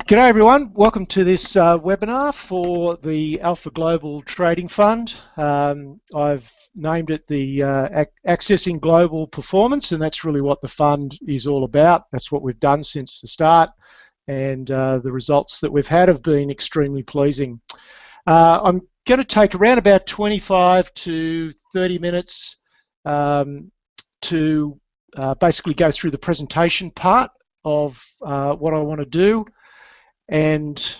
G'day everyone, welcome to this webinar for the Alpha Global Trading Fund. I've named it the Accessing Global Performance, and that's really what the fund is all about. That's what we've done since the start, and the results that we've had have been extremely pleasing. I'm going to take around about 25 to 30 minutes to basically go through the presentation part of what I want to do, and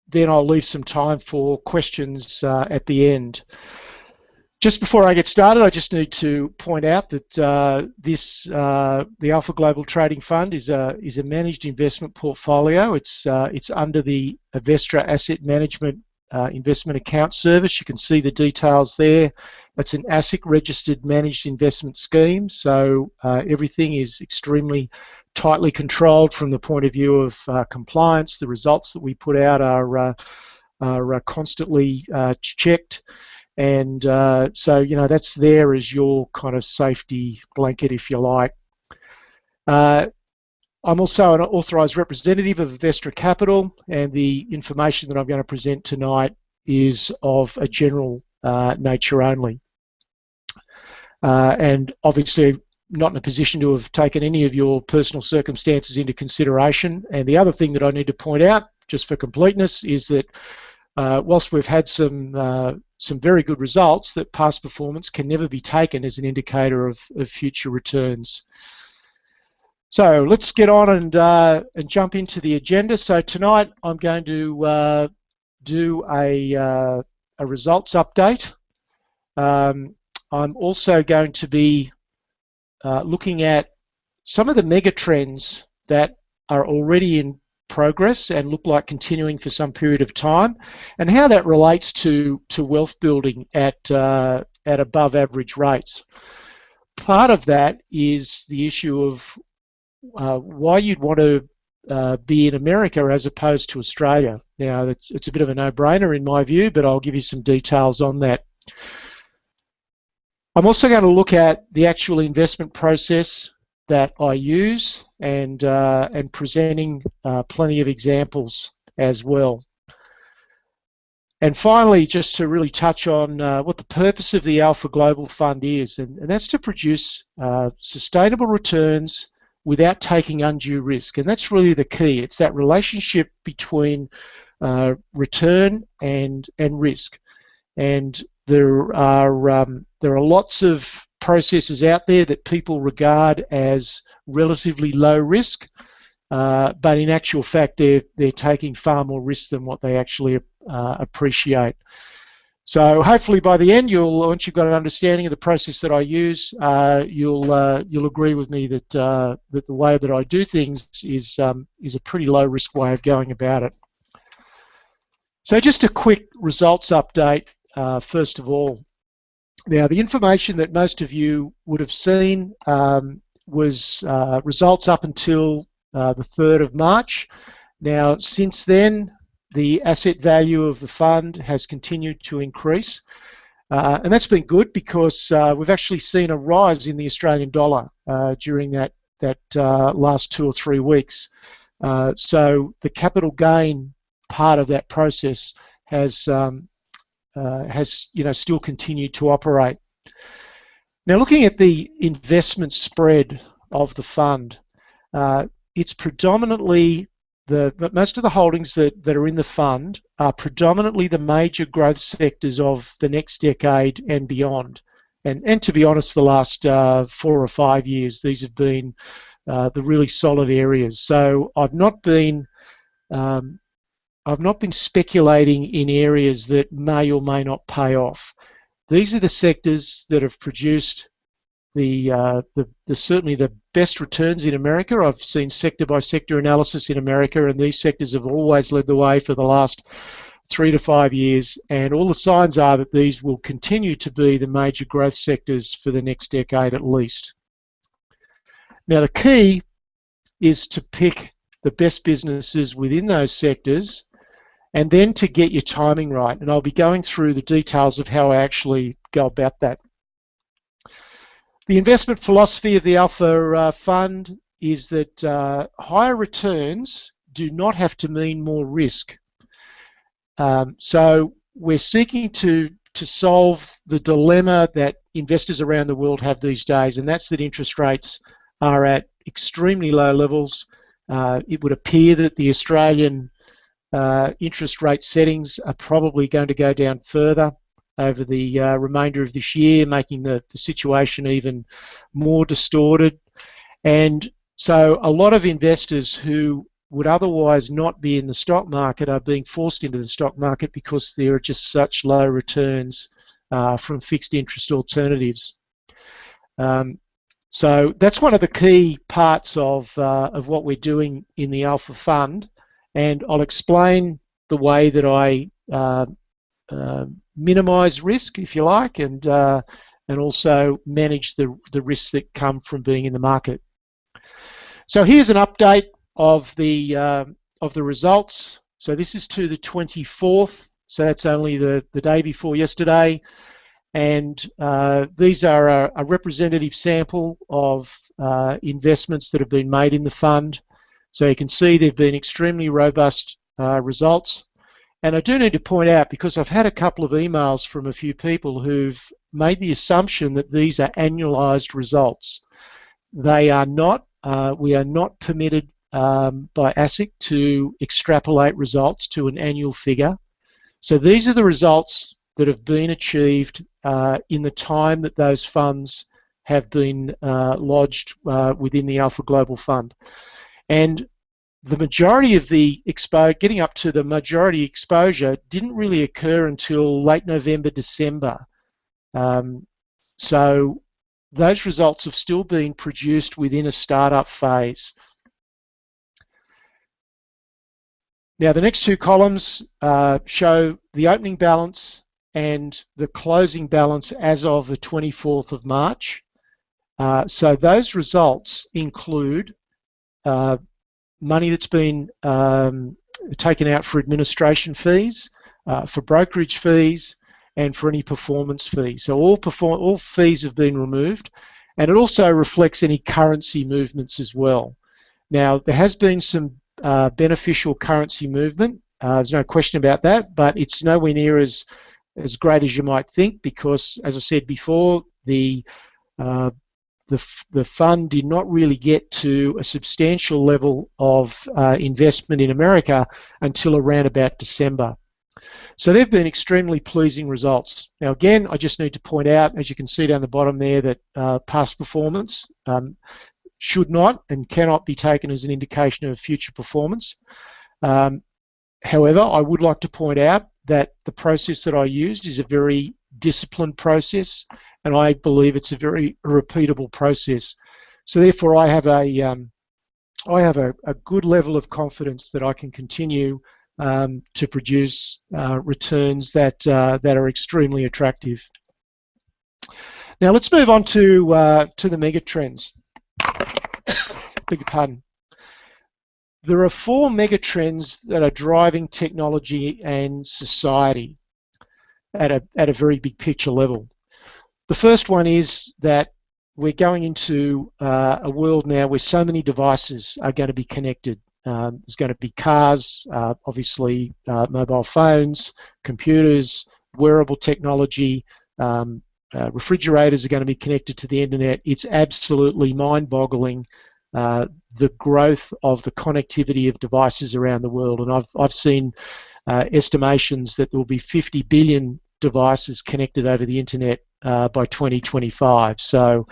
then I'll leave some time for questions at the end. Just before I get started, I just need to point out that the Alpha Global Trading Fund is a managed investment portfolio. It's under the Avestra Asset Management investment account service. You can see the details there. It's an ASIC registered managed investment scheme, so everything is extremely tightly controlled from the point of view of compliance. The results that we put out are constantly checked, and so that's there as your kind of safety blanket, if you like. I'm also an authorised representative of Avestra Capital, and the information that I'm going to present tonight is of a general nature only. And obviously not in a position to have taken any of your personal circumstances into consideration. And the other thing that I need to point out, just for completeness, is that whilst we've had some very good results, that past performance can never be taken as an indicator of future returns. So let's get on and jump into the agenda. So tonight I'm going to do a results update. I'm also going to be looking at some of the mega trends that are already in progress and look like continuing for some period of time, and how that relates to wealth building at above average rates. Part of that is the issue of why you'd want to be in America as opposed to Australia. Now, it's a bit of a no-brainer in my view, but I'll give you some details on that. I'm also going to look at the actual investment process that I use, and presenting plenty of examples as well. And finally, just to really touch on what the purpose of the Alpha Global Fund is, and that's to produce sustainable returns without taking undue risk. And that's really the key. It's that relationship between return and risk. And there are lots of processes out there that people regard as relatively low risk, but in actual fact they're taking far more risk than what they actually appreciate. So hopefully by the end, once you've got an understanding of the process that I use, you'll agree with me that the way that I do things is a pretty low risk way of going about it. So just a quick results update. First of all, now the information that most of you would have seen was results up until the 3rd of March. Now, since then, the asset value of the fund has continued to increase, and that's been good because we've actually seen a rise in the Australian dollar during that last 2 or 3 weeks. So the capital gain part of that process has still continued to operate. Now, looking at the investment spread of the fund, it's predominantly most of the holdings that are in the fund are predominantly the major growth sectors of the next decade and beyond. And to be honest, the last 4 or 5 years, these have been the really solid areas. So I've not been speculating in areas that may or may not pay off. These are the sectors that have produced certainly the best returns in America. I've seen sector by sector analysis in America, and these sectors have always led the way for the last 3 to 5 years, and all the signs are that these will continue to be the major growth sectors for the next decade at least. Now, the key is to pick the best businesses within those sectors, and then to get your timing right. And I'll be going through the details of how I actually go about that. The investment philosophy of the Alpha Fund is that higher returns do not have to mean more risk. So we're seeking to solve the dilemma that investors around the world have these days, and that's that interest rates are at extremely low levels. It would appear that the Australian interest rate settings are probably going to go down further over the remainder of this year, making the situation even more distorted. And so a lot of investors who would otherwise not be in the stock market are being forced into the stock market because there are just such low returns from fixed interest alternatives. So that's one of the key parts of what we're doing in the Alpha Fund, and I'll explain the way that I minimise risk, if you like, and also manage the risks that come from being in the market. So here's an update of the results. So this is to the 24th, so that's only the day before yesterday, and these are a representative sample of investments that have been made in the fund. So you can see they've been extremely robust results. And I do need to point out, because I've had a couple of emails from a few people who've made the assumption that these are annualized results. They are not. We are not permitted by ASIC to extrapolate results to an annual figure. So these are the results that have been achieved in the time that those funds have been lodged within the Alpha Global Fund. And the majority of the getting up to the majority exposure didn't really occur until late November, December. So those results have still been produced within a startup phase. Now the next two columns show the opening balance and the closing balance as of the 24th of March. So those results include money that's been taken out for administration fees, for brokerage fees, and for any performance fees. So all fees have been removed, and it also reflects any currency movements as well. Now there has been some beneficial currency movement. There's no question about that, but it's nowhere near as great as you might think, because, as I said before, the fund did not really get to a substantial level of investment in America until around about December. So they've been extremely pleasing results. Now again, I just need to point out, as you can see down the bottom there, that past performance should not and cannot be taken as an indication of future performance. However, I would like to point out that the process that I used is a very disciplined process, and I believe it's a very repeatable process. So therefore, I have a good level of confidence that I can continue to produce returns that are extremely attractive. Now let's move on to the mega trends. Beg your pardon. There are four mega trends that are driving technology and society at a very big picture level. The first one is that we're going into a world now where so many devices are going to be connected. There's going to be cars, obviously mobile phones, computers, wearable technology, refrigerators are going to be connected to the internet. It's absolutely mind-boggling, the growth of the connectivity of devices around the world. And I've seen estimations that there will be 50 billion devices connected over the internet by 2025. So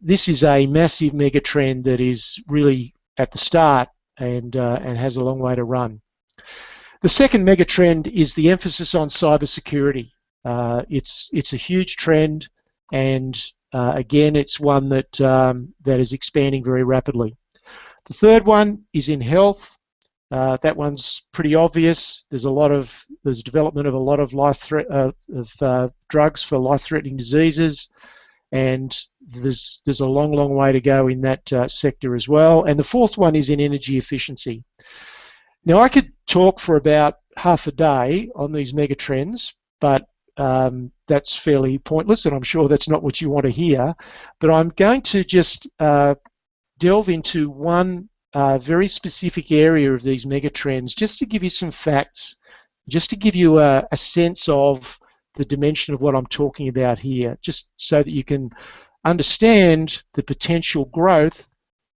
this is a massive mega trend that is really at the start and has a long way to run. The second mega trend is the emphasis on cybersecurity. It's a huge trend, and again, it's one that is expanding very rapidly. The third one is in health. That one's pretty obvious. There's development of a lot of drugs for life-threatening diseases, and there's a long way to go in that sector as well. And the fourth one is in energy efficiency. Now, I could talk for about half a day on these mega trends, but that's fairly pointless, and I'm sure that's not what you want to hear. But I'm going to just delve into one a very specific area of these megatrends just to give you some facts, just to give you a sense of the dimension of what I'm talking about here, just so that you can understand the potential growth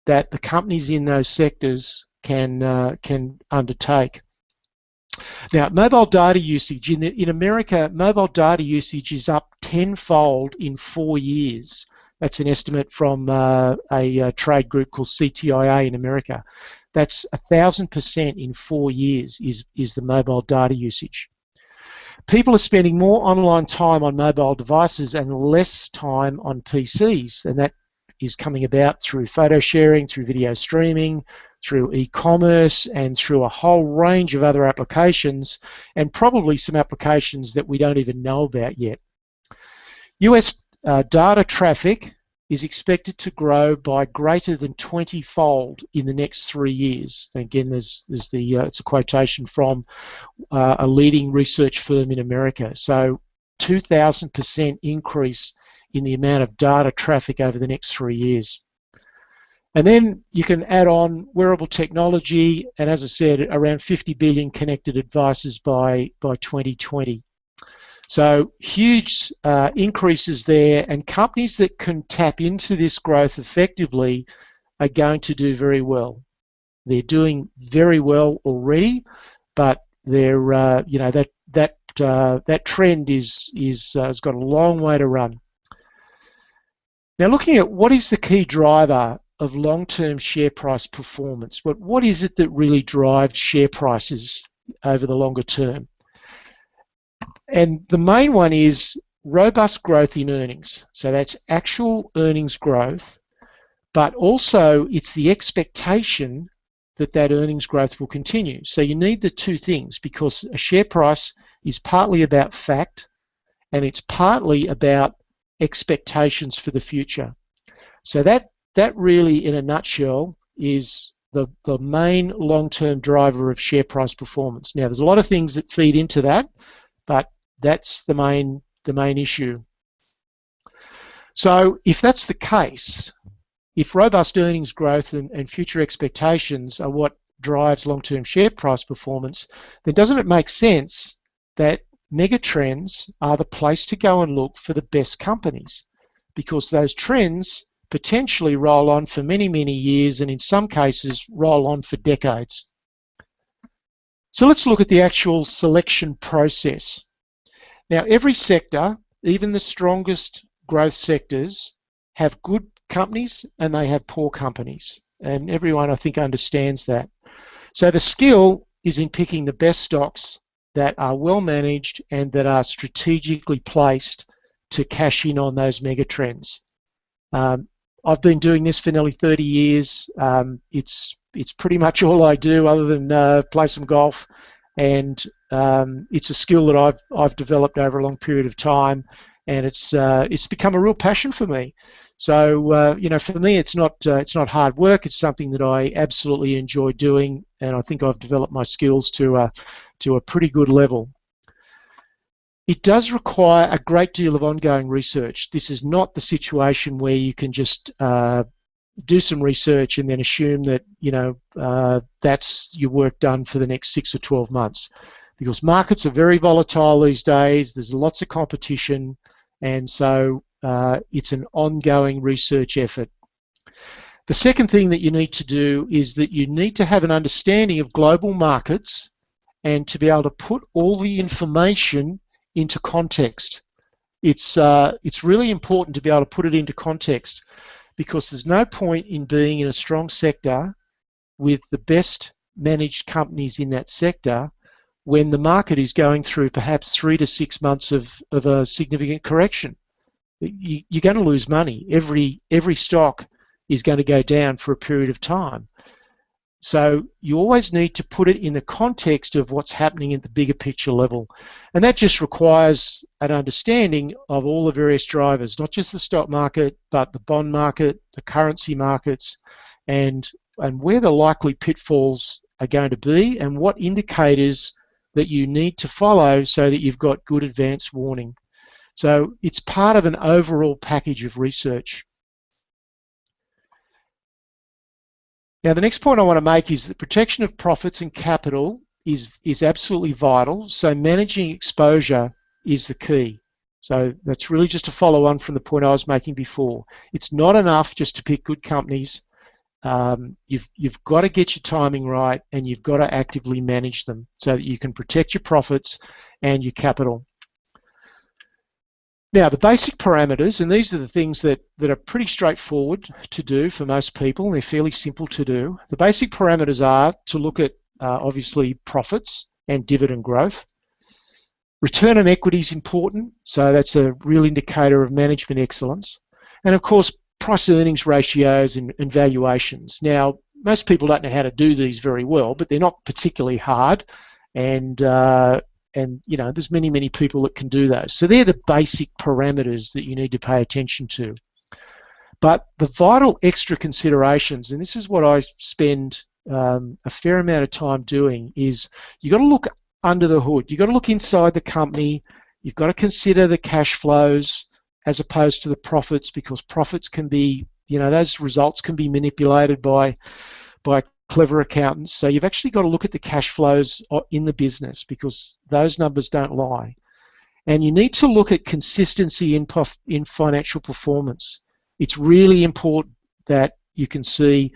that the companies in those sectors can undertake. Now, mobile data usage in America, mobile data usage is up tenfold in 4 years. That's an estimate from a trade group called CTIA in America. That's 1,000% in 4 years is the mobile data usage. People are spending more online time on mobile devices and less time on PCs, and that is coming about through photo sharing, through video streaming, through e-commerce, and through a whole range of other applications, and probably some applications that we don't even know about yet. US data traffic is expected to grow by greater than 20-fold in the next 3 years. And again, it's a quotation from a leading research firm in America. So 2,000% increase in the amount of data traffic over the next 3 years. And then you can add on wearable technology, and as I said, around 50 billion connected devices by 2020. So huge increases there, and companies that can tap into this growth effectively are going to do very well. They're doing very well already, but they're that trend has got a long way to run. Now, looking at what is the key driver of long-term share price performance, what is it that really drives share prices over the longer term? And the main one is robust growth in earnings. So that's actual earnings growth, but also it's the expectation that that earnings growth will continue. So you need the two things, because a share price is partly about fact and it's partly about expectations for the future. So that really, in a nutshell, is the main long-term driver of share price performance. Now, there's a lot of things that feed into that, but that's the main issue. So if that's the case, if robust earnings growth and future expectations are what drives long-term share price performance, then doesn't it make sense that megatrends are the place to go and look for the best companies? Because those trends potentially roll on for many, many years, and in some cases roll on for decades. So let's look at the actual selection process. Now, every sector, even the strongest growth sectors, have good companies and they have poor companies. And everyone, I think, understands that. So the skill is in picking the best stocks that are well managed and that are strategically placed to cash in on those mega trends. I've been doing this for nearly 30 years. It's pretty much all I do other than play some golf, and it's a skill that I've developed over a long period of time, and it's become a real passion for me. So for me, it's not hard work. It's something that I absolutely enjoy doing, and I think I've developed my skills to a pretty good level. It does require a great deal of ongoing research. This is not the situation where you can just do some research and then assume that that's your work done for the next 6 or 12 months, because markets are very volatile these days. There's lots of competition, and so it's an ongoing research effort. The second thing that you need to do is that you need to have an understanding of global markets and to be able to put all the information into context. It's really important to be able to put it into context, because there's no point in being in a strong sector with the best managed companies in that sector when the market is going through perhaps 3 to 6 months of a significant correction. You're going to lose money. Every stock is going to go down for a period of time. So you always need to put it in the context of what's happening at the bigger picture level. And that just requires an understanding of all the various drivers, not just the stock market, but the bond market, the currency markets, and where the likely pitfalls are going to be, and what indicators that you need to follow so that you've got good advance warning. So it's part of an overall package of research. Now, the next point I want to make is that protection of profits and capital is absolutely vital. So managing exposure is the key. So that's really just to follow on from the point I was making before. It's not enough just to pick good companies. You've got to get your timing right, and you've got to actively manage them so that you can protect your profits and your capital. Now, the basic parameters, and these are the things that are pretty straightforward to do for most people, and they're fairly simple to do. The basic parameters are to look at, obviously, profits and dividend growth. Return on equity is important, so that's a real indicator of management excellence. And of course, price-earnings ratios and valuations. Now, most people don't know how to do these very well, but they're not particularly hard, and you know, there's many people that can do those. So they're the basic parameters that you need to pay attention to. But the vital extra considerations, and this is what I spend a fair amount of time doing, is you've got to look under the hood. You've got to look inside the company. You've got to consider the cash flows as opposed to the profits, because profits can be, you know, those results can be manipulated by clever accountants. So you've actually got to look at the cash flows in the business, because those numbers don't lie. And you need to look at consistency in financial performance. It's really important that you can see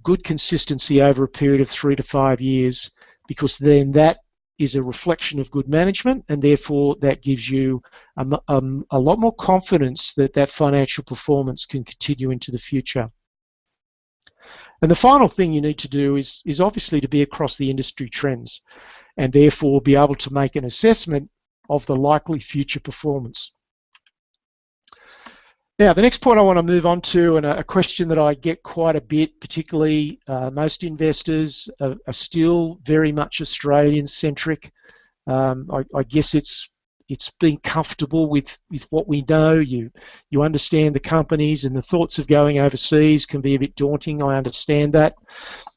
good consistency over a period of 3 to 5 years, because then that is a reflection of good management, and therefore that gives you a lot more confidence that that financial performance can continue into the future. And the final thing you need to do is obviously to be across the industry trends, and therefore be able to make an assessment of the likely future performance. Now, the next point I want to move on to, and a question that I get quite a bit, particularly most investors are still very much Australian-centric. I guess it's being comfortable with what we know. You understand the companies, and the thoughts of going overseas can be a bit daunting. I understand that.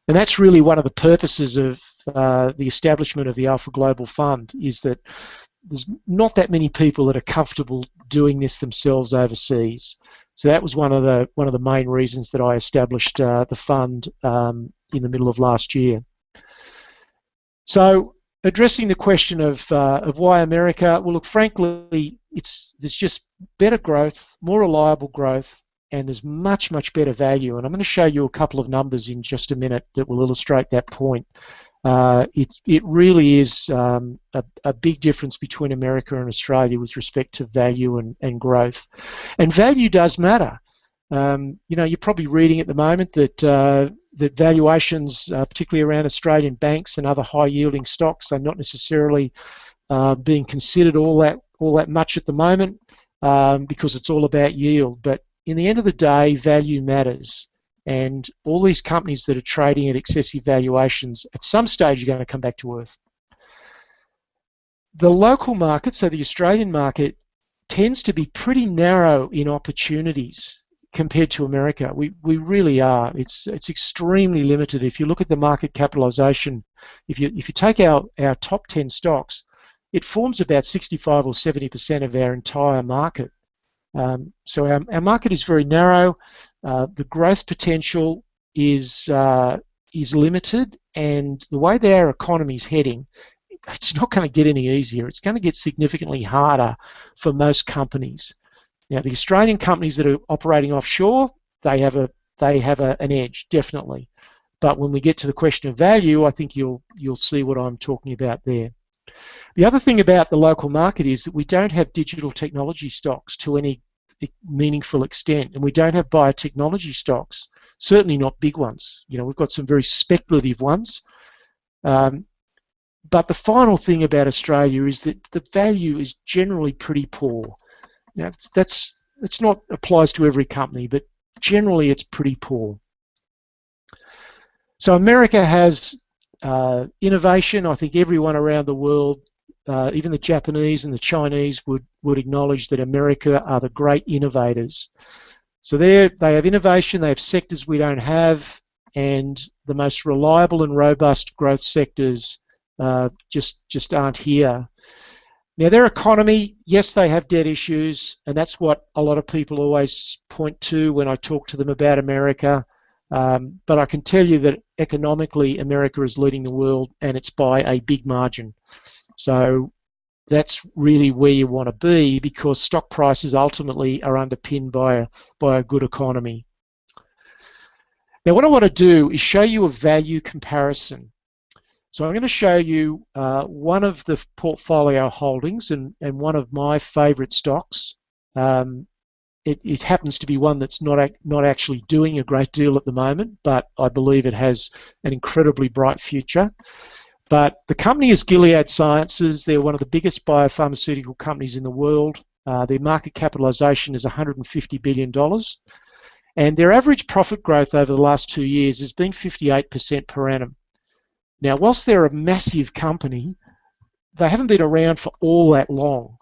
And that's really one of the purposes of the establishment of the Alpha Global Fund, is that there's not that many people that are comfortable doing this themselves overseas. So that was one of the main reasons that I established the fund in the middle of last year. So addressing the question of why America, well, look, frankly, there's just better growth, more reliable growth, and there's much better value. And I'm going to show you a couple of numbers in just a minute that will illustrate that point. It really is a big difference between America and Australia with respect to value and growth. And value does matter. You know, you're probably reading at the moment that that valuations, particularly around Australian banks and other high-yielding stocks, are not necessarily being considered all that much at the moment, because it's all about yield. But in the end of the day, value matters. And all these companies that are trading at excessive valuations, at some stage, are going to come back to earth. The local market, so the Australian market, tends to be pretty narrow in opportunities compared to America. We really are. It's extremely limited. If you look at the market capitalisation, if you take our top 10 stocks, it forms about 65 or 70% of our entire market. So our market is very narrow. The growth potential is limited, and the way that our economy is heading, it's not going to get any easier. It's going to get significantly harder for most companies. Now, the Australian companies that are operating offshore, they have an edge, definitely. But when we get to the question of value, I think you'll see what I'm talking about there. The other thing about the local market is that we don't have digital technology stocks to any meaningful extent, and we don't have biotechnology stocks, certainly not big ones. You know, we've got some very speculative ones. But the final thing about Australia is that the value is generally pretty poor. Now, that's not applies to every company, but generally it's pretty poor. So America has innovation. I think everyone around the world, even the Japanese and the Chinese, would acknowledge that America are the great innovators. So they have innovation, they have sectors we don't have, and the most reliable and robust growth sectors just aren't here. Now, their economy, yes, they have debt issues, and that's what a lot of people always point to when I talk to them about America. But I can tell you that economically, America is leading the world, and it's by a big margin. So that's really where you want to be, because stock prices ultimately are underpinned by a good economy. Now, what I want to do is show you a value comparison. So I'm going to show you one of the portfolio holdings and one of my favourite stocks. It happens to be one that's not actually doing a great deal at the moment, but I believe it has an incredibly bright future. But the company is Gilead Sciences. They're one of the biggest biopharmaceutical companies in the world. Their market capitalisation is $150 billion. And their average profit growth over the last 2 years has been 58% per annum. Now, whilst they're a massive company, they haven't been around for all that long.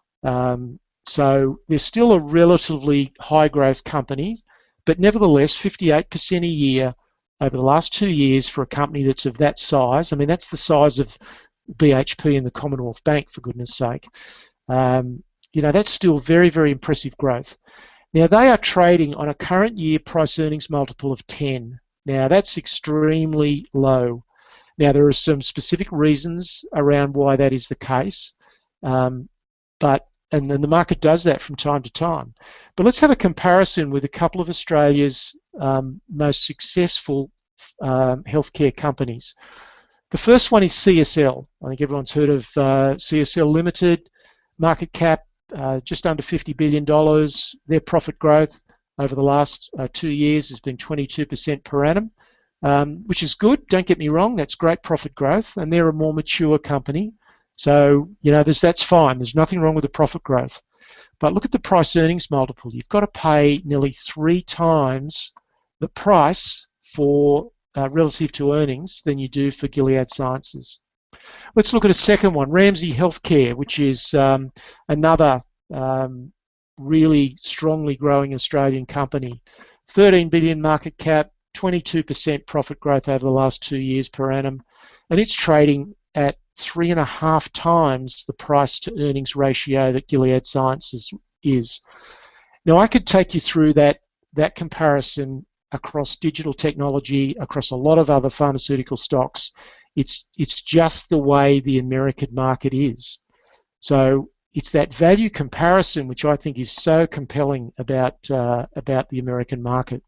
So they're still a relatively high growth company, but nevertheless, 58% a year over the last 2 years for a company that's of that size. I mean, that's the size of BHP and the Commonwealth Bank, for goodness sake. That's still very, very impressive growth. Now, they are trading on a current year price earnings multiple of 10. Now, that's extremely low. Now, there are some specific reasons around why that is the case, and then the market does that from time to time. But let's have a comparison with a couple of Australia's most successful healthcare companies. The first one is CSL. I think everyone's heard of CSL Limited. Market cap just under $50 billion. Their profit growth over the last 2 years has been 22% per annum, which is good. Don't get me wrong, that's great profit growth, and they're a more mature company. So, that's fine. There's nothing wrong with the profit growth. But look at the price earnings multiple. You've got to pay nearly 3 times the price for relative to earnings than you do for Gilead Sciences. Let's look at a second one, Ramsay Health Care, which is another really strongly growing Australian company. 13 billion market cap, 22% profit growth over the last 2 years per annum, and it's trading at 3.5 times the price to earnings ratio that Gilead Sciences is. Now, I could take you through that comparison across digital technology, across a lot of other pharmaceutical stocks. It's just the way the American market is. So it's that value comparison which I think is so compelling about the American market.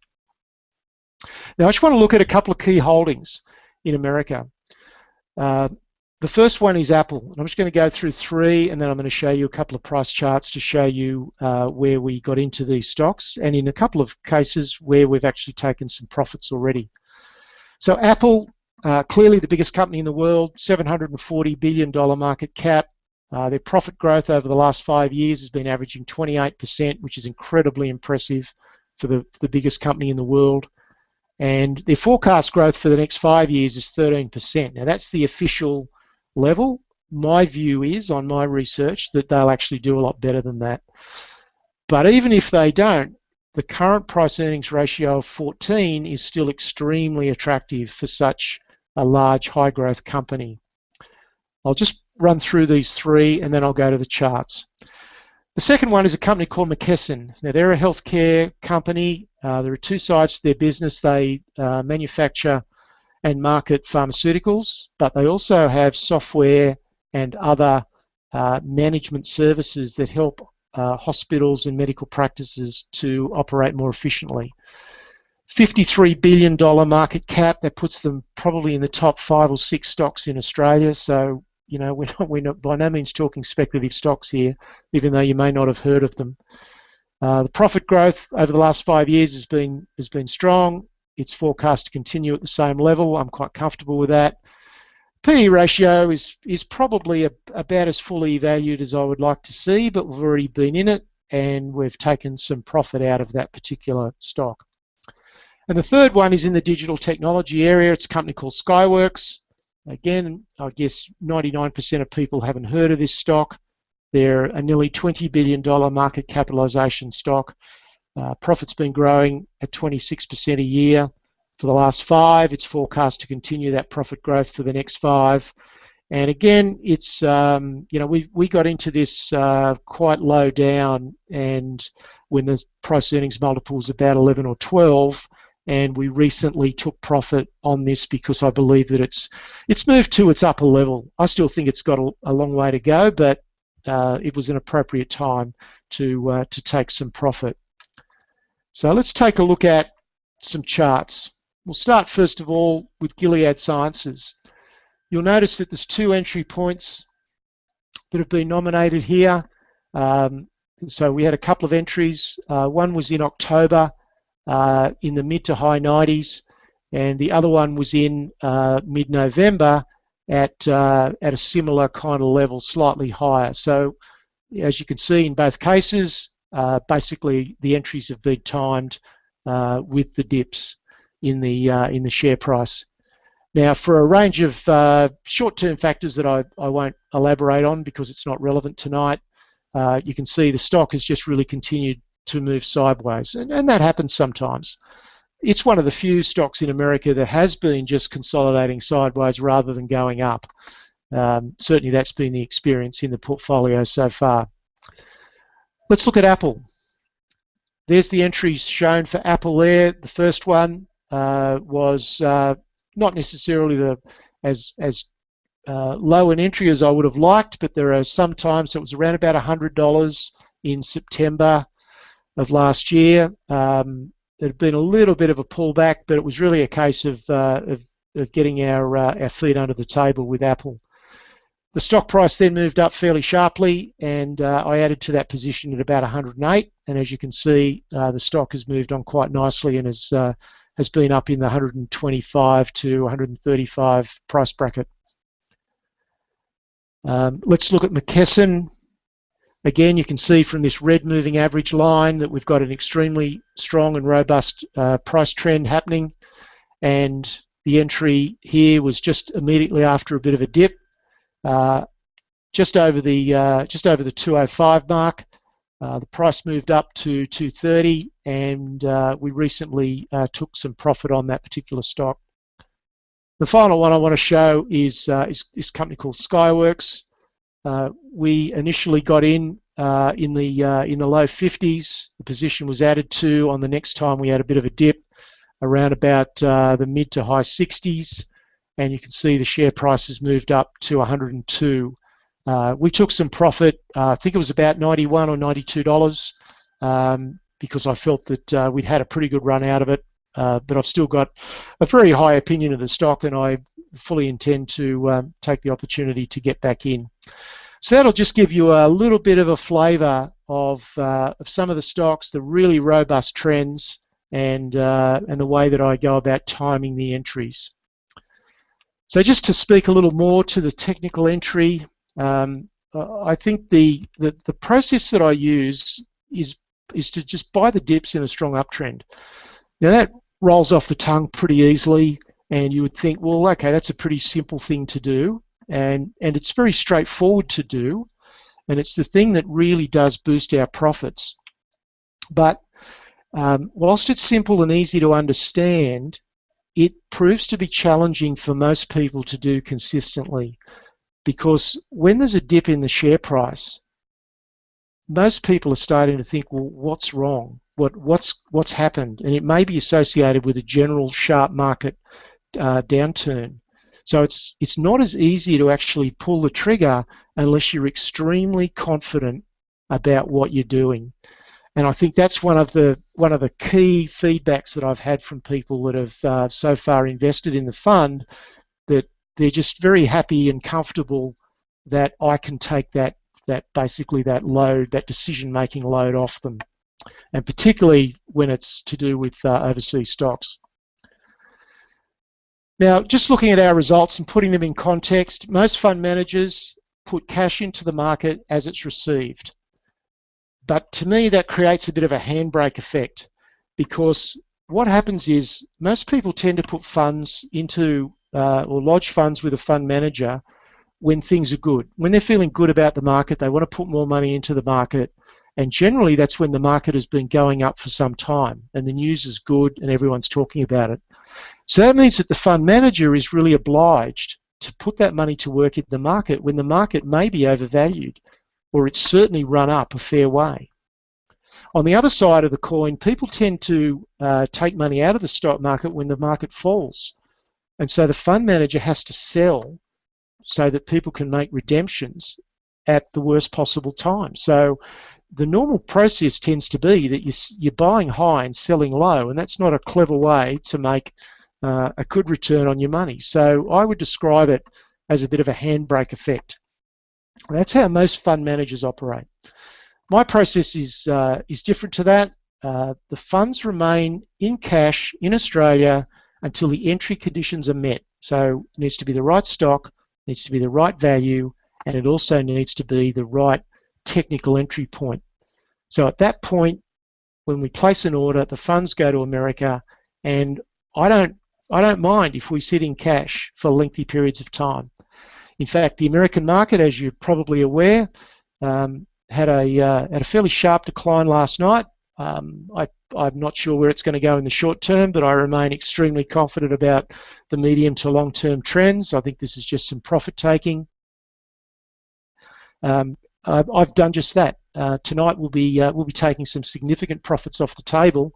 Now, I just want to look at a couple of key holdings in America. The first one is Apple. I'm just going to go through 3, and then I'm going to show you a couple of price charts to show you where we got into these stocks, and in a couple of cases where we've actually taken some profits already. So Apple, clearly the biggest company in the world, $740 billion market cap. Their profit growth over the last 5 years has been averaging 28%, which is incredibly impressive for the biggest company in the world. And their forecast growth for the next 5 years is 13%. Now, that's the official level. My view is, on my research, that they'll actually do a lot better than that. But even if they don't, the current price earnings ratio of 14 is still extremely attractive for such a large high growth company. I'll just run through these 3 and then I'll go to the charts. The second one is a company called McKesson. Now, they're a healthcare company. There are 2 sides to their business. They manufacture and market pharmaceuticals, but they also have software and other management services that help hospitals and medical practices to operate more efficiently. $53 billion market cap, that puts them probably in the top 5 or 6 stocks in Australia. So, we're not by no means talking speculative stocks here, even though you may not have heard of them. The profit growth over the last 5 years has been strong. It's forecast to continue at the same level. I'm quite comfortable with that. PE ratio is probably about as fully valued as I would like to see, but we've already been in it and we've taken some profit out of that particular stock. And the third one is in the digital technology area. It's a company called Skyworks. Again, I guess 99% of people haven't heard of this stock. They're a nearly $20 billion market capitalisation stock. Profit's been growing at 26% a year for the last 5. It's forecast to continue that profit growth for the next 5. And again, it's we got into this quite low down, and when the price earnings multiple is about 11 or 12, and we recently took profit on this because I believe that it's moved to its upper level. I still think it's got a long way to go, but it was an appropriate time to take some profit. So let's take a look at some charts. We'll start first of all with Gilead Sciences. You'll notice that there's 2 entry points that have been nominated here. So we had a couple of entries. One was in October in the mid to high 90s, and the other one was in mid-November at a similar kind of level, slightly higher. So as you can see in both cases, basically the entries have been timed with the dips in the share price. Now, for a range of short-term factors that I won't elaborate on because it's not relevant tonight, you can see the stock has just really continued to move sideways, and that happens sometimes. It's one of the few stocks in America that has been just consolidating sideways rather than going up. Certainly that's been the experience in the portfolio so far. Let's look at Apple. There's the entries shown for Apple there. The first one was not necessarily as low an entry as I would have liked, but there are some times it was around about $100 in September of last year. There had been a little bit of a pullback, but it was really a case of getting our feet under the table with Apple. The stock price then moved up fairly sharply, and I added to that position at about 108. And as you can see, the stock has moved on quite nicely and has been up in the 125 to 135 price bracket. Let's look at McKesson. Again, you can see from this red moving average line that we've got an extremely strong and robust price trend happening, and the entry here was just immediately after a bit of a dip, just over the 205 mark. The price moved up to 230, and we recently took some profit on that particular stock. The final one I want to show is this company called Skyworks. We initially got in the low 50s. The position was added to on the next time we had a bit of a dip around about the mid to high 60s, and you can see the share price has moved up to 102. We took some profit. I think it was about $91 or $92 because I felt that we'd had a pretty good run out of it. But I've still got a very high opinion of the stock, and I fully intend to take the opportunity to get back in. So that'll just give you a little bit of a flavour of some of the stocks, the really robust trends, and the way that I go about timing the entries. So just to speak a little more to the technical entry, I think the process that I use is to just buy the dips in a strong uptrend. Now that rolls off the tongue pretty easily, and you would think, well, okay, that's a pretty simple thing to do, and it's very straightforward to do, and it's the thing that really does boost our profits. But whilst it's simple and easy to understand, it proves to be challenging for most people to do consistently, because when there's a dip in the share price, most people are starting to think, well, what's wrong? What's happened? And it may be associated with a general sharp market downturn. So it's not as easy to actually pull the trigger unless you're extremely confident about what you're doing. And I think that's one of the key feedbacks that I've had from people that have so far invested in the fund, that they're just very happy and comfortable that I can take that basically that load, that decision-making load off them, and particularly when it's to do with overseas stocks. Now, just looking at our results and putting them in context, most fund managers put cash into the market as it's received. But to me, that creates a bit of a handbrake effect, because what happens is most people tend to put funds into or lodge funds with a fund manager when things are good. When they're feeling good about the market, they want to put more money into the market, and generally that's when the market has been going up for some time and the news is good and everyone's talking about it. So that means that the fund manager is really obliged to put that money to work in the market when the market may be overvalued, or it's certainly run up a fair way. On the other side of the coin, people tend to take money out of the stock market when the market falls. And so the fund manager has to sell so that people can make redemptions at the worst possible time. So the normal process tends to be that you're buying high and selling low, and that's not a clever way to make a good return on your money. So I would describe it as a bit of a handbrake effect. That's how most fund managers operate. My process is different to that. The funds remain in cash in Australia until the entry conditions are met. So it needs to be the right stock, needs to be the right value, and it also needs to be the right technical entry point. So at that point, when we place an order, the funds go to America, and I don't mind if we sit in cash for lengthy periods of time. In fact, the American market, as you're probably aware, had a fairly sharp decline last night. I'm not sure where it's going to go in the short term, but I remain extremely confident about the medium to long-term trends. I think this is just some profit taking. I've done just that. Tonight we'll be taking some significant profits off the table,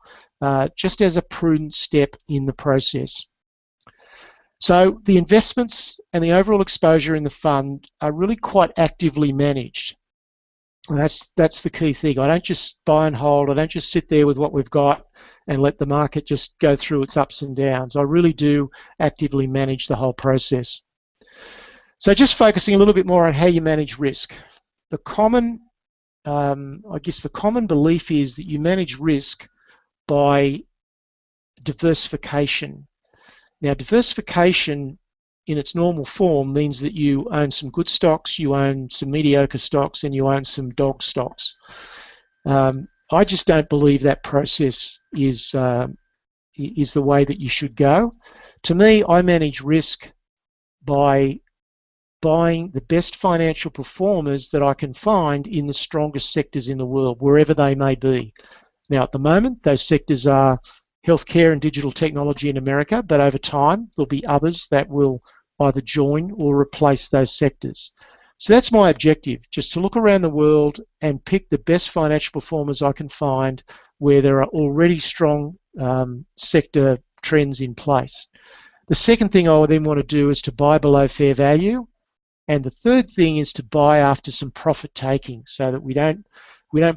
just as a prudent step in the process. So the investments and the overall exposure in the fund are really quite actively managed. And that's the key thing. I don't just buy and hold. I don't just sit there with what we've got and let the market just go through its ups and downs. I really do actively manage the whole process. So just focusing a little bit more on how you manage risk. The common, I guess the common belief is that you manage risk by diversification. Now, diversification in its normal form means that you own some good stocks, you own some mediocre stocks, and you own some dog stocks. I just don't believe that process is the way that you should go. To me, I manage risk by buying the best financial performers that I can find in the strongest sectors in the world, wherever they may be. Now, at the moment, those sectors are healthcare and digital technology in America, but over time, there'll be others that will either join or replace those sectors. So that's my objective, just to look around the world and pick the best financial performers I can find where there are already strong sector trends in place. The second thing I would then want to do is to buy below fair value. And the third thing is to buy after some profit taking, so that we don't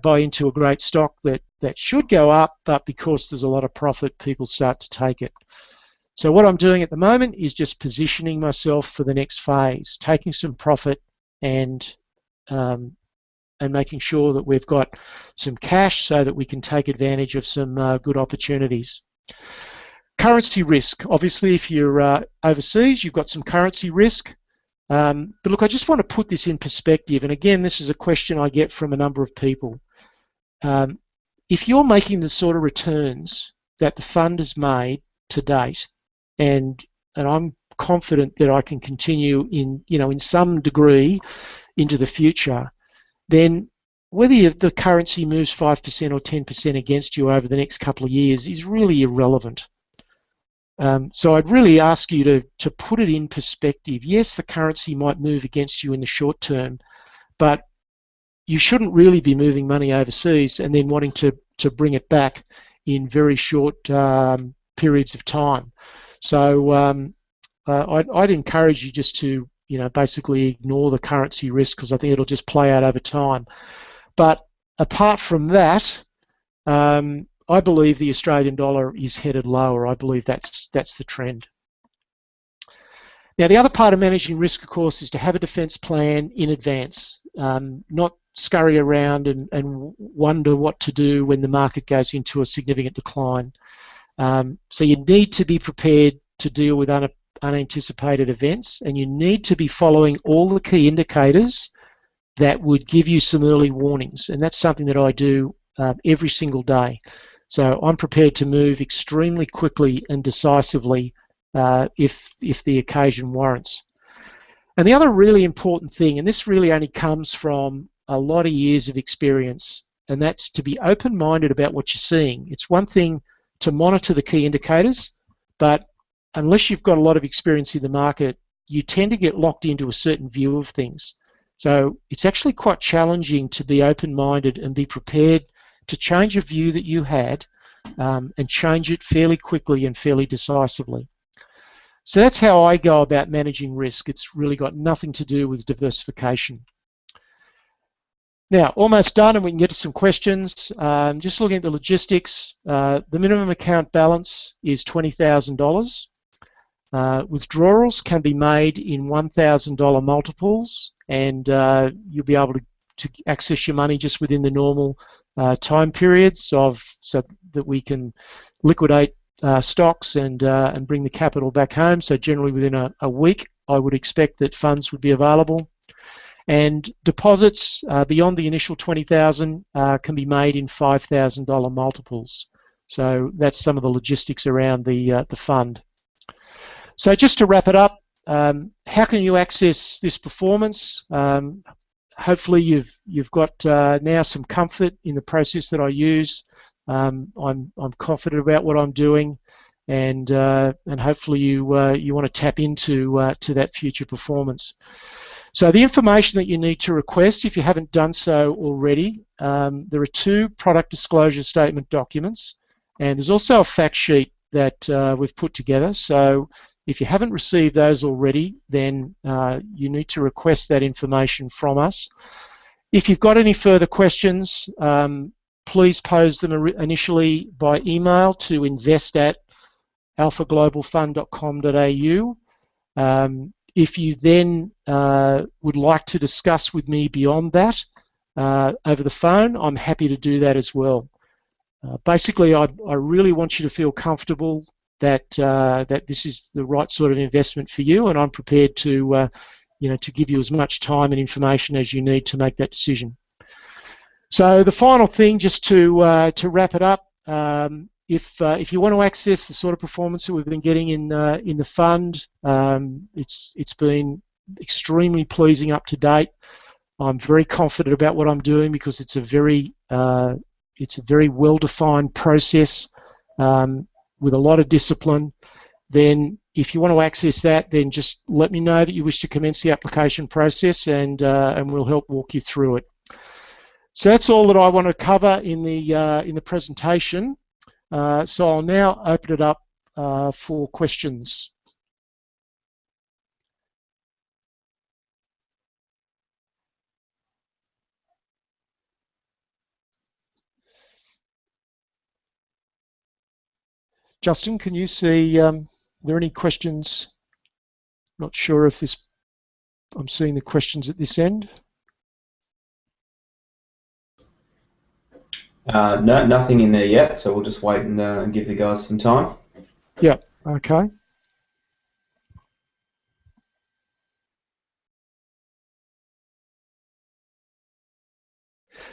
buy into a great stock that should go up, but because there's a lot of profit, people start to take it. So what I'm doing at the moment is just positioning myself for the next phase, taking some profit and making sure that we've got some cash so that we can take advantage of some good opportunities. Currency risk. Obviously, if you're overseas, you've got some currency risk. But look, I just want to put this in perspective, and again, this is a question I get from a number of people. If you're making the sort of returns that the fund has made to date, and I'm confident that I can continue in some degree into the future, then whether the currency moves 5% or 10% against you over the next couple of years is really irrelevant. So I'd really ask you to put it in perspective. Yes, the currency might move against you in the short term, but you shouldn't really be moving money overseas and then wanting to bring it back in very short periods of time. So I'd encourage you just to basically ignore the currency risk, because I think it'll just play out over time. But apart from that, I believe the Australian dollar is headed lower. I believe that's the trend. Now, the other part of managing risk, of course, is to have a defence plan in advance, not scurry around and wonder what to do when the market goes into a significant decline. So you need to be prepared to deal with unanticipated events, and you need to be following all the key indicators that would give you some early warnings, and that's something that I do every single day. So I'm prepared to move extremely quickly and decisively if the occasion warrants. And the other really important thing, and this really only comes from a lot of years of experience, and that's to be open-minded about what you're seeing. It's one thing to monitor the key indicators, but unless you've got a lot of experience in the market, you tend to get locked into a certain view of things. So it's actually quite challenging to be open-minded and be prepared to change a view that you had and change it fairly quickly and fairly decisively. So that's how I go about managing risk. It's really got nothing to do with diversification. Now, almost done, and we can get to some questions. Just looking at the logistics, the minimum account balance is $20,000. Withdrawals can be made in $1,000 multiples, and you'll be able to access your money just within the normal time periods so that we can liquidate stocks and bring the capital back home. So generally within a week, I would expect that funds would be available. And deposits beyond the initial $20,000 can be made in $5,000 multiples. So that's some of the logistics around the fund. So just to wrap it up, how can you access this performance? Hopefully you've got now some comfort in the process that I use. I'm confident about what I'm doing, and hopefully you want to tap into to that future performance. So the information that you need to request, if you haven't done so already, there are 2 product disclosure statement documents, and there's also a fact sheet that we've put together. So if you haven't received those already, then you need to request that information from us. If you've got any further questions, please pose them initially by email to invest@alphaglobalfund.com.au. If you then would like to discuss with me beyond that over the phone, I'm happy to do that as well. Basically, I really want you to feel comfortable that this is the right sort of investment for you, and I'm prepared to to give you as much time and information as you need to make that decision. So the final thing, just to wrap it up, if you want to access the sort of performance that we've been getting in the fund, it's been extremely pleasing up to date. I'm very confident about what I'm doing because it's a very well-defined process with a lot of discipline. Then, if you want to access that, then just let me know that you wish to commence the application process, and we'll help walk you through it. So that's all that I want to cover in the presentation. So I'll now open it up for questions. Justin, can you see, are there any questions? Not sure if I'm seeing the questions at this end. No, nothing in there yet, so we'll just wait and give the guys some time. Yeah, okay.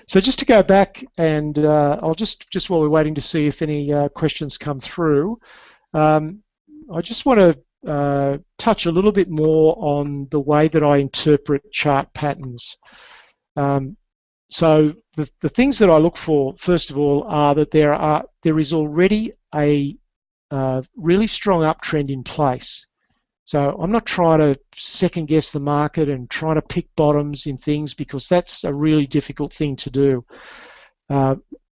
So just to go back, and I'll just while we're waiting to see if any questions come through, I just want to touch a little bit more on the way that I interpret chart patterns. So the things that I look for, first of all, are that there is already a really strong uptrend in place. So I'm not trying to second guess the market and trying to pick bottoms in things, because that's a really difficult thing to do.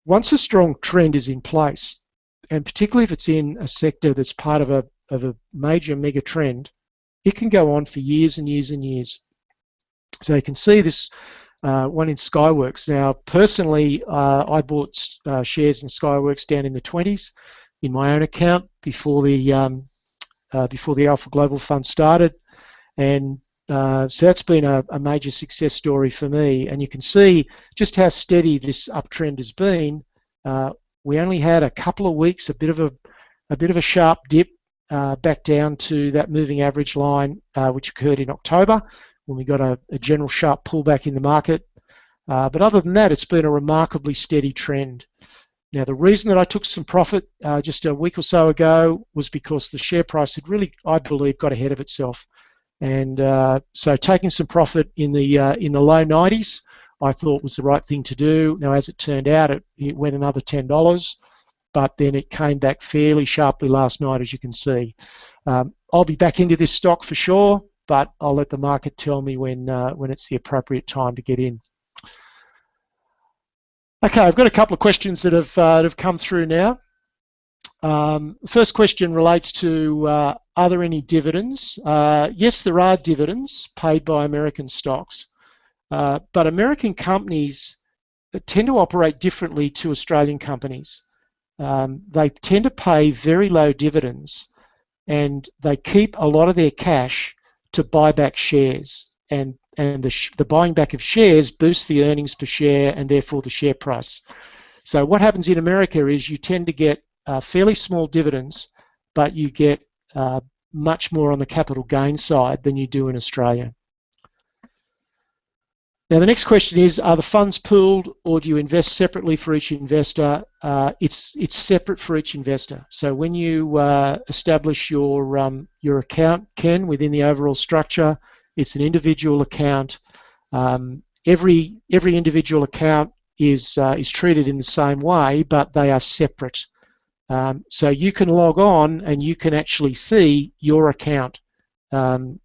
Once a strong trend is in place, and particularly if it's in a sector that's part of a major mega trend, it can go on for years and years and years. So you can see this one in Skyworks. Now, personally, I bought shares in Skyworks down in the 20s in my own account before the Alpha Global Fund started, and so that's been a major success story for me. And you can see just how steady this uptrend has been. We only had a couple of weeks, a bit of a sharp dip back down to that moving average line, which occurred in October when we got a general sharp pullback in the market. But other than that, it's been a remarkably steady trend. Now, the reason that I took some profit just a week or so ago was because the share price had really, I believe, got ahead of itself. And so taking some profit in the low 90s, I thought was the right thing to do. Now, as it turned out, it went another $10, but then it came back fairly sharply last night, as you can see. I'll be back into this stock for sure, but I'll let the market tell me when it's the appropriate time to get in. Okay, I've got a couple of questions that have come through now. The first question relates to are there any dividends? Yes, there are dividends paid by American stocks, but American companies tend to operate differently to Australian companies. They tend to pay very low dividends, and they keep a lot of their cash to buy back shares, and the buying back of shares boosts the earnings per share and therefore the share price. So what happens in America is you tend to get fairly small dividends, but you get much more on the capital gain side than you do in Australia. Now the next question is, are the funds pooled or do you invest separately for each investor? It's separate for each investor. So when you establish your account, Ken, within the overall structure, it's an individual account. Every individual account is treated in the same way, but they are separate. So you can log on and you can actually see your account,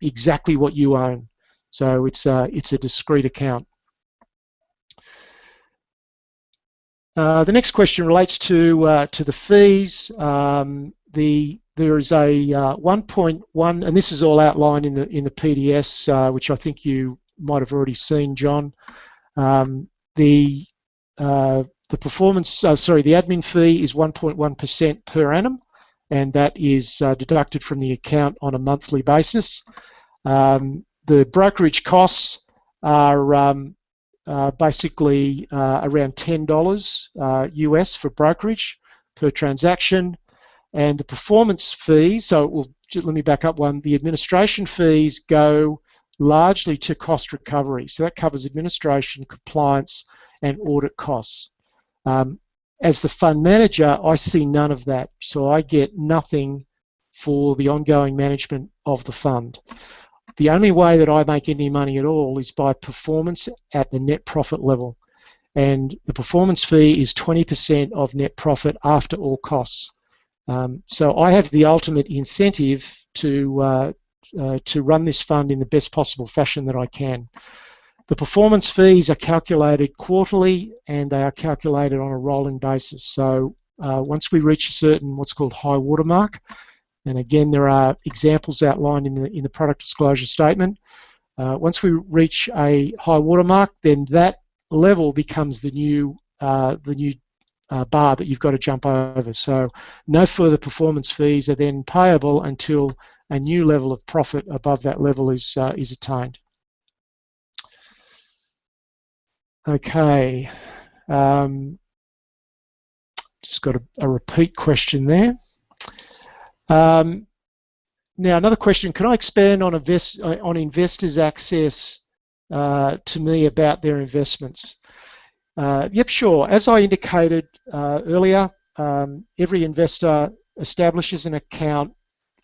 exactly what you own. So it's a discrete account. The next question relates to the fees. There is a 1.1, and this is all outlined in the PDS, which I think you might have already seen, John. The admin fee is 1.1% per annum, and that is deducted from the account on a monthly basis. The brokerage costs are basically around $10 US for brokerage per transaction, and the performance fees, so let me back up one, the administration fees go largely to cost recovery, so that covers administration, compliance and audit costs. As the fund manager, I see none of that, so I get nothing for the ongoing management of the fund. The only way that I make any money at all is by performance at the net profit level, and the performance fee is 20% of net profit after all costs. So I have the ultimate incentive to run this fund in the best possible fashion that I can. The performance fees are calculated quarterly and they are calculated on a rolling basis. So once we reach a certain what's called high water mark, and again there are examples outlined in the product disclosure statement, once we reach a high water mark, then that level becomes the new bar that you've got to jump over. So no further performance fees are then payable until a new level of profit above that level is attained. Okay, just got a repeat question there. Now another question, can I expand on investors' access to me about their investments? Yep, sure. As I indicated earlier, every investor establishes an account,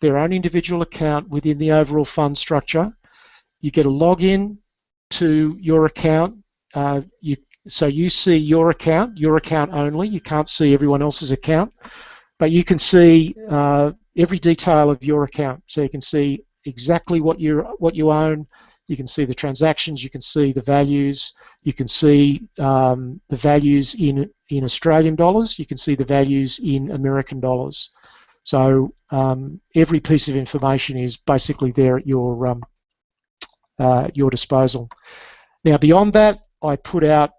their own individual account within the overall fund structure. You get a login to your account. So you see your account only. You can't see everyone else's account, but you can see every detail of your account. So you can see exactly what you own. You can see the transactions. You can see the values. You can see the values in Australian dollars. You can see the values in American dollars. So every piece of information is basically there at your disposal. Now beyond that, I put out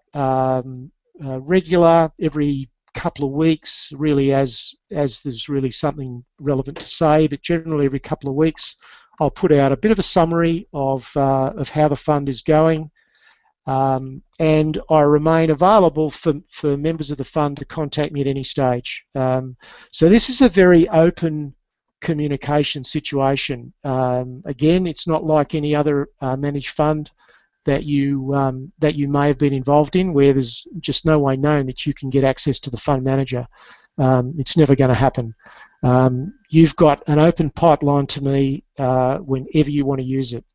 regular, every couple of weeks, really as there's really something relevant to say, but generally every couple of weeks I'll put out a bit of a summary of how the fund is going, and I remain available for members of the fund to contact me at any stage. So this is a very open communication situation. Again, it's not like any other managed fund that you may have been involved in, where there's just no way known that you can get access to the fund manager. It's never going to happen. You've got an open pipeline to me whenever you want to use it,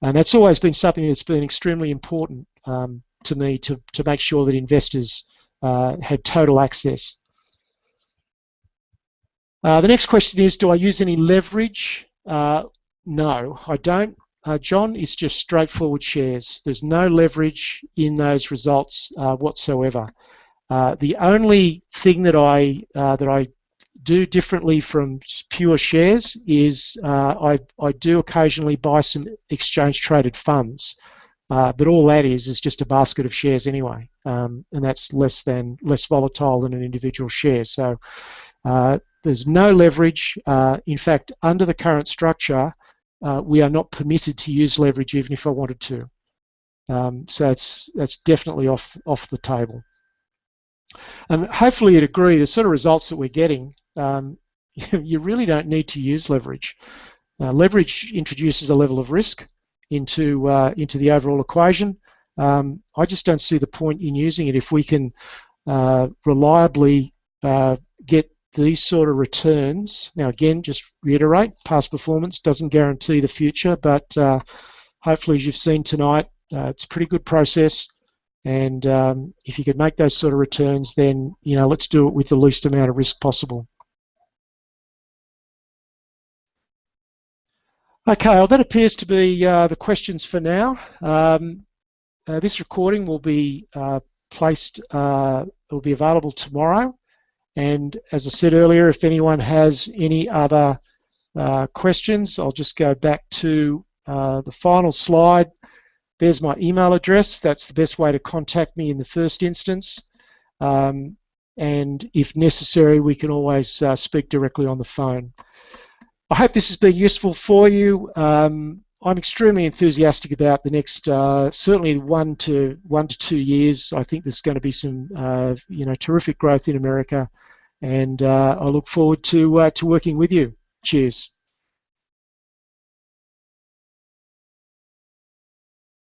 and that's always been something that's been extremely important to me to make sure that investors had total access. The next question is, do I use any leverage? No, I don't. John, it's just straightforward shares. There's no leverage in those results whatsoever. The only thing that I do differently from pure shares is I do occasionally buy some exchange traded funds, but all that is just a basket of shares anyway, and that's less volatile than an individual share. So there's no leverage. In fact, under the current structure, we are not permitted to use leverage even if I wanted to. So that's definitely off the table. And hopefully you'd agree the sort of results that we're getting, you really don't need to use leverage. Leverage introduces a level of risk into the overall equation. I just don't see the point in using it if we can reliably get these sort of returns. Now again, just reiterate, past performance doesn't guarantee the future, but hopefully as you've seen tonight, it's a pretty good process. And if you could make those sort of returns, then let's do it with the least amount of risk possible. Okay, well, that appears to be the questions for now. This recording will be placed, it will be available tomorrow. And as I said earlier, if anyone has any other questions, I'll just go back to the final slide. There's my email address. That's the best way to contact me in the first instance. And if necessary, we can always speak directly on the phone. I hope this has been useful for you. I'm extremely enthusiastic about the next, certainly 1 to 2 years. I think there's going to be some, terrific growth in America, and I look forward to working with you. Cheers.